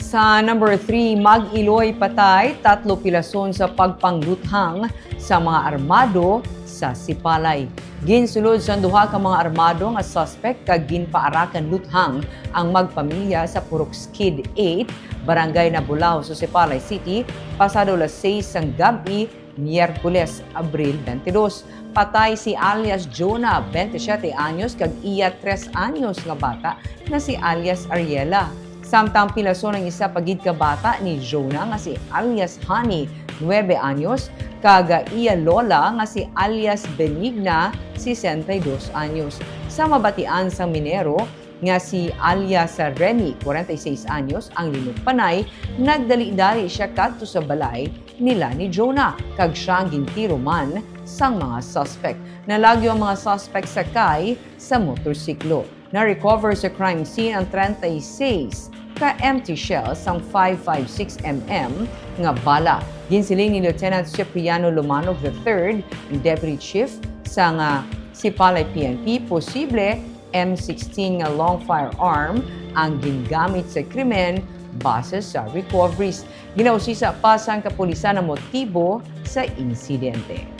Sa number 3, Mag-iloy patay, 3 pilason sa pagpangluthang sa mga armado sa Sipalay. Ginsulod sa duha ka mga armado nga suspect kag ginpaarakan luthang ang magpamilya sa Purok Skid 8, Barangay Nabulaw sa Sipalay City, pasado las 6 sang gabi, Miyerkules, Abril 22. Patay si alias Jonah, 27 anyos, kag iya 3 anyos nga bata na si alias Ariela. Samtang pilason ang isa pagid ka bata ni Jonah nga si alias Honey, 9 anyos, kag iya lola nga si alias Benigna, 62 anyos. Sa mabatian sang minero nga si alias Remy, 46 anyos, ang linugpanay, nagdali-dali siya kadto sa balay nila ni Jonah, kag siya ang gintiro man sang mga suspect. Nalagyo ang mga suspect sakay sa motorsiklo. Na-recover sa crime scene ang 36 ka empty shells ang 5.56 mm nga bala. Ginsiling ni Lieutenant Cipriano Lumanog III, Deputy Chief sa Sipalay PNP, posible M16 nga long firearm ang gingamit sa krimen base sa recoveries. Ginausisa pa sang kapulisan ang motibo sa insidente.